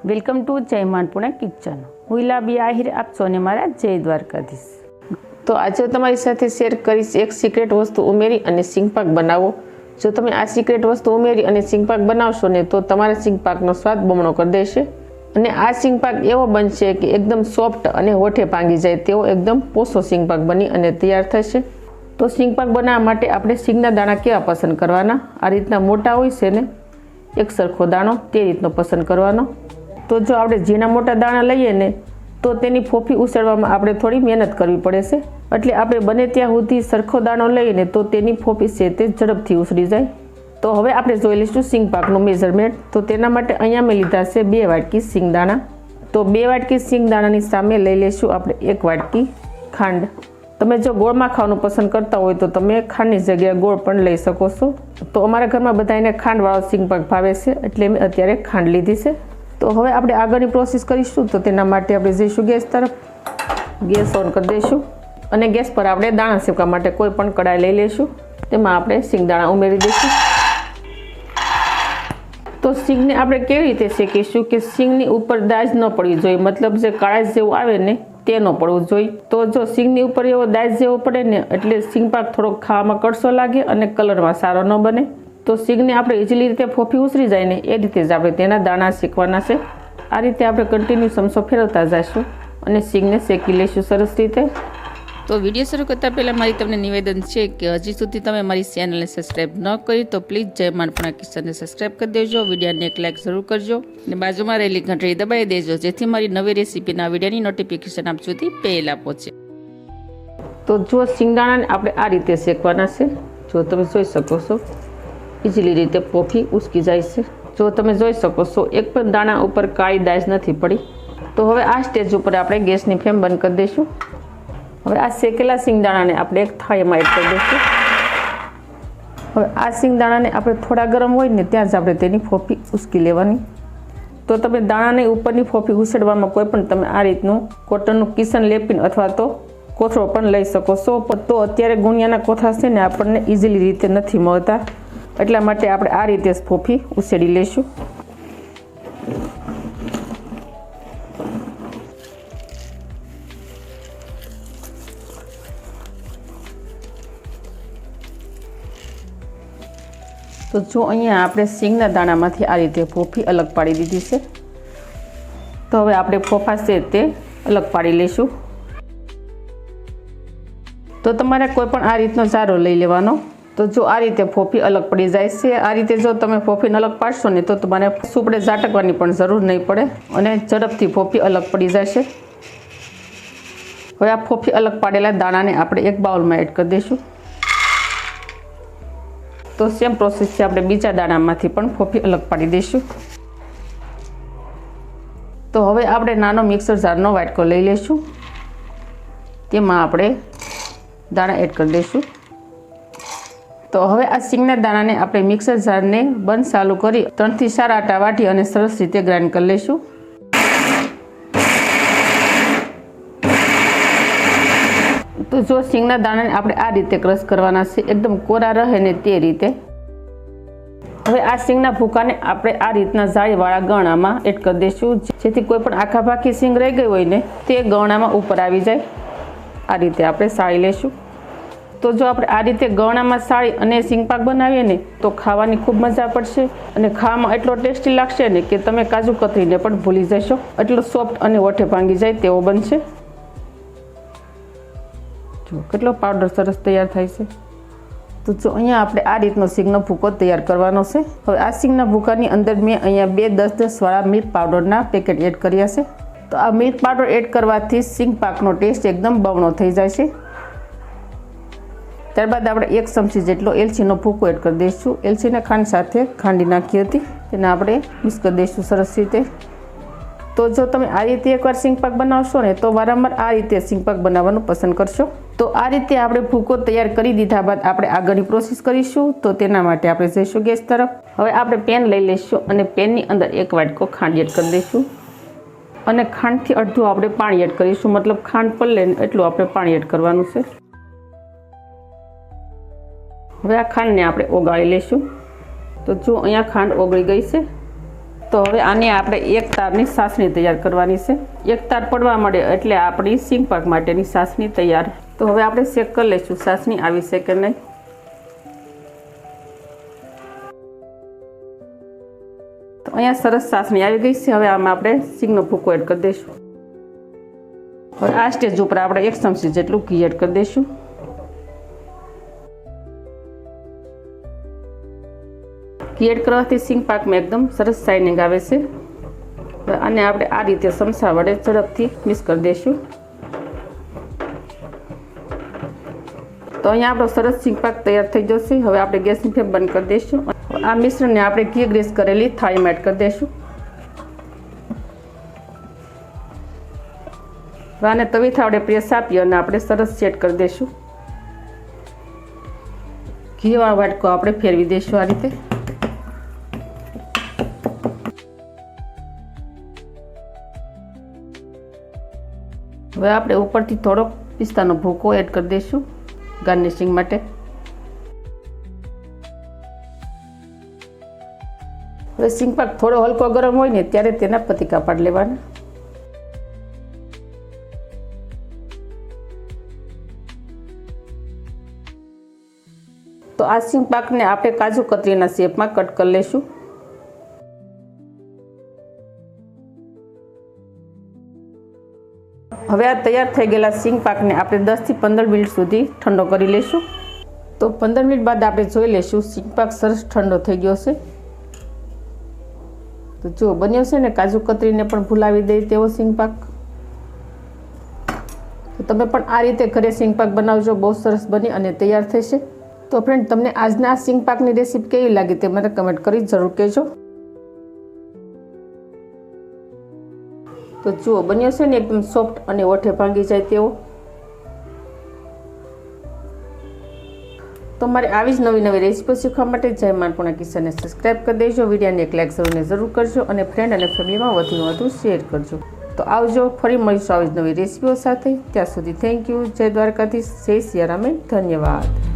Welcome to જય માંડપુણા kitchen. હું ઇલાબી આહિર આપ સૌને મારા જય દ્વારકાધીશ. તો આજે હું તમારી સાથે શેર કરીશ એક સિક્રેટ વસ્તુ ઉમેરી અને સિંગપાક બનાવો. જો તમે આ સિક્રેટ વસ્તુ ઉમેરી અને સિંગપાક બનાવશો ને તો તમારા સિંગપાકનો સ્વાદ બમણો કરી દેશે અને આ સિંગપાક એવો બનશે કે એકદમ સોફ્ટ અને હોઠે ભાંગી જાય તેવો એકદમ પોસો સિંગપાક બની અને તૈયાર થશે. તો સિંગપાક બનાવવા માટે આપણે સિંગના દાણા કેવા પસંદ કરવાના? આ રીતના મોટા હોય છે ને એક સરખો દાણો તે રીતનો પસંદ કરવાનો. તો જો આપણે ઝીણા મોટા દાણા લઈએ ને તો તેની ફોફી ઉછળવામાં આપણે થોડી મહેનત કરવી પડે છે. એટલે આપણે બને ત્યાં સુધી સરખો દાણો લઈને તો તેની ફોફી છે તે ઝડપથી ઉછળી જાય. તો હવે આપણે જોઈ લઈશું સિંગપાકનું મેઝરમેન્ટ. તો તેના માટે અહીંયા મેં લીધા છે 2 વાટકી સિંગદાણા. તો 2 વાટકી સિંગદાણાની સામે લઈ લઈશું આપણે 1 વાટકી ખાંડ. તમે જો ગોળમાં ખાવાનું પસંદ કરતા હોય તો તમે ખાંડની જગ્યાએ ગોળ પણ લઈ શકો છો. તો અમારા ઘરમાં બધાને ખાંડવાળો સિંગપાક ભાવે છે એટલે મેં અત્યારે ખાંડ લીધી છે. તો હવે આપણે આગળની પ્રોસેસ કરીશું. તો તેના માટે આપણે જઈશું ગેસ તરફ. ગેસ ઓન કરી દઈશું અને ગેસ પર આપણે દાણા શેકવા માટે કોઈ પણ કડાઈ લઈ લઈશું. તેમાં આપણે સિંગદાણા ઉમેરી દઈશું. તો સિંગને આપણે કેવી રીતે શેકીશું કે સિંગની ઉપર દાજ ન પડવી જોઈએ, મતલબ જે કાળાશ જેવું આવે ને તે ન પડવું જોઈએ. તો જો સિંગની ઉપર એવો દાજ જેવો પડે ને એટલે સિંગપાક થોડોક ખાવામાં કડસો લાગે અને કલરમાં સારો ન બને. તો સિંગને આપણે ઇઝીલી રીતે ફોફી ઉછળી જાય ને એ રીતે જ આપણે તેના દાણા શેકવાના છે. આ રીતે આપણે કન્ટિન્યુ ચમચો ફેરવતા જઈશું અને સિંગને શેકી લઈશું સરસ રીતે. તો વિડીયો શરૂ કરતાં પહેલાં મારી તમને નિવેદન છે કે હજી સુધી તમે મારી ચેનલને સબસ્ક્રાઈબ ન કરી તો પ્લીઝ જય માંડપુણા કિચનને સબસ્ક્રાઈબ કરી દેજો. વિડીયોને એક લાઇક જરૂર કરજો અને બાજુમાં રહેલી ઘંટડી દબાવી દેજો જેથી મારી નવી રેસીપીના વિડીયોની નોટિફિકેશન આપ સુધી પહેલાં પહોંચે. તો જો સિંગદાણાને આપણે આ રીતે શેકવાના છે. જો તમે જોઈ શકો છો ઇઝીલી રીતે ફોફી ઉચકી જાય છે. જો તમે જોઈ શકો છો એક પણ દાણા ઉપર કાળી દાજ નથી પડી. તો હવે આ સ્ટેજ ઉપર આપણે ગેસની ફ્લેમ બંધ કરી દઈશું. હવે આ શેકેલા સિંગદાણાને આપણે એક થાળીમાં એડ કરી દઈશું. હવે આ સિંગદાણાને આપણે થોડા ગરમ હોય ને ત્યાં જ આપણે તેની ફોફી ઉચકી લેવાની. તો તમે દાણાની ઉપરની ફોફી ઉછળવામાં કોઈ પણ તમે આ રીતનું કોટનનું કિશન લેપીને અથવા તો કોથળો પણ લઈ શકો છો. તો અત્યારે ગુણિયાના કોથળા છે ને આપણને ઇઝીલી રીતે નથી મળતા, એટલા માટે આપણે આ રીતે જ ફોફી ઉછેડી લઈશું. તો જો અહીંયા આપણે સિંગના દાણામાંથી આ રીતે ફોફી અલગ પાડી દીધી છે. તો હવે આપણે ફોફા છે તે અલગ પાડી લઈશું. તો તમારે કોઈ પણ આ રીતનો જારો લઈ લેવાનો. તો જો આ રીતે ફોફી અલગ પડી જાય છે. આ રીતે જો તમે ફોફીને અલગ પાડશો ને તો તમારે સુપડે ઝાટકવાની પણ જરૂર નહીં પડે અને ઝડપથી ફોફી અલગ પડી જશે. હવે આ ફોફી અલગ પાડેલા દાણાને આપણે એક બાઉલમાં એડ કરી દઈશું. તો સેમ પ્રોસેસથી આપણે બીજા દાણામાંથી પણ ફોફી અલગ પાડી દઈશું. તો હવે આપણે નાનો મિક્સર જારનો વાટકો લઈ લઈશું. તેમાં આપણે દાણા એડ કરી દઈશું. તો હવે આ સિંગના દાણાને આપણે મિક્સર જારને બંધ ચાલુ કરી 3 થી 4 આટા વાટી અને સરસ રીતે ગ્રાઇન્ડ કરી લઈશું. તો જો સિંગના દાણાને આપણે આ રીતે ક્રશ કરવાના છે, એકદમ કોરા રહે ને તે રીતે. હવે આ સિંગના ભૂકાને આપણે આ રીતના જાળીવાળા ગણામાં એડ કરી દઈશું જેથી કોઈ પણ આખા ભાખી સિંગ રહી ગઈ હોય ને તે ગણામાં ઉપર આવી જાય. આ રીતે આપણે સાળી લઈશું. તો જો આપણે આ રીતે ગણામાં સાળી અને સિંગપાક બનાવીએ ને તો ખાવાની ખૂબ મજા પડશે અને ખાવામાં એટલો ટેસ્ટી લાગશે ને કે તમે કાજુ કતરીને પણ ભૂલી જશો. એટલો સોફ્ટ અને હોઠે ભાંગી જાય તેવો બનશે. જો કેટલો પાવડર સરસ તૈયાર થાય છે. તો જો અહીંયા આપણે આ રીતનો સિંગનો ભૂકો તૈયાર કરવાનો છે. હવે આ સિંગના ભૂકાની અંદર મેં અહીંયા 2 10-10 વાળા મિલ્ક પાવડરના પેકેટ એડ કર્યા છે. તો આ મિલ્ક પાવડર એડ કરવાથી સિંગપાકનો ટેસ્ટ એકદમ બમણો થઈ જાય છે. ત્યારબાદ આપણે 1 ચમચી જેટલો એલચીનો ભૂકો એડ કરી દઈશું. એલચીને ખાંડ સાથે ખાંડી નાખી હતી તેને આપણે મિક્સ કરી દઈશું સરસ રીતે. તો જો તમે આ રીતે એકવાર સિંગપાક બનાવશો ને તો વારંવાર આ રીતે સિંગપાક બનાવવાનું પસંદ કરશો. તો આ રીતે આપણે ભૂકો તૈયાર કરી દીધા બાદ આપણે આગળની પ્રોસેસ કરીશું. તો તેના માટે આપણે જઈશું ગેસ તરફ. હવે આપણે પેન લઈ લઈશું અને પેનની અંદર 1 વાટકો ખાંડ એડ કરી દઈશું અને ખાંડથી અડધું આપણે પાણી એડ કરીશું, મતલબ ખાંડ પલળે એટલું આપણે પાણી એડ કરવાનું છે. હવે આ ખાંડને આપણે ઓગાળી લઈશું. તો જો અહીંયા ખાંડ ઓગળી ગઈ છે. તો હવે આની આપણે એક તારની સાસણી તૈયાર કરવાની છે. એક તાર પડવા મળે એટલે આપણી સિંગ પાક માટેની સાસણી તૈયાર. તો હવે આપણે ચેક કરી લઈશું સાસણી આવી છે કે નહીં. તો અહીંયા સરસ સાસણી આવી ગઈ છે. હવે આમાં આપણે સિંગનો ભૂકો એડ કરી દઈશું. હવે આ સ્ટેજ ઉપર આપણે 1 ચમચી જેટલું ઘી એડ કરી દઈશું. ઘી એડ કરવાથી સિંગ પાકમાં એકદમ સરસ શાઇનિંગ આવે છે. આને આપણે આ રીતે ચમચા વડે ઝડપથી મિક્સ કરી દઈશું. તો અહીંયા આપણો સરસ સિંગ પાક તૈયાર થઈ જશે. હવે આપણે ગેસની ફ્લેમ બંધ કરી દઈશું. આ મિશ્રણને આપણે ઘી ગ્રીસ કરેલી થાળીમાં એડ કરી દઈશું. આને તવીથી આપણે પ્રેસ આપી અને આપણે સરસ સેટ કરી દઈશું. ઘીવાળો વાટકો આપણે ફેરવી દઈશું આ રીતે. હવે આપણે ઉપરથી થોડોક પિસ્તાનો ભૂકો એડ કરી દઈશું ગાર્નિશિંગ માટે. હવે સિંગ પાક થોડો હલકો ગરમ હોય ને ત્યારે તેના પતીકા પાડી લેવાના. તો આ સિંગ પાકને આપણે કાજુ કતરીના શેપમાં કટ કરી લઈશું. હવે આ તૈયાર થઈ ગયેલા સિંગ પાકને આપણે 10 થી 15 મિનિટ સુધી ઠંડો કરી લઈશું. તો 15 મિનિટ બાદ આપણે જોઈ લઈશું સિંગ પાક સરસ ઠંડો થઈ ગયો છે. તો જો બન્યો છે ને કાજુ કતરીને પણ ભૂલાવી દે તેવો સિંગ પાક. તો તમે પણ આ રીતે ઘરે સિંગ પાક બનાવજો. બહુ સરસ બની અને તૈયાર થશે. તો ફ્રેન્ડ, તમને આજના સિંગ પાકની રેસીપી કેવી લાગી તે મને કમેન્ટ કરી જરૂર કહેજો. તો જુઓ બન્યો છે ને એકદમ સોફ્ટ અને ઓઠે ભાંગી જાય તેવો. તો મારે આવી જ નવી નવી રેસીપી શીખવા માટે જય માનપુણા કિચનને સબસ્ક્રાઈબ કરી દેજો. વિડીયોને એક લાઈક જરૂર કરજો અને ફ્રેન્ડ અને ફેમિલીમાં વધુમાં વધુ શેર કરજો. તો આવજો, ફરી મળીશું આવી જ નવી રેસીપીઓ સાથે. ત્યાં સુધી થેન્ક યુ. જય દ્વારકાધીશ, જય સિયારામ, ધન્યવાદ.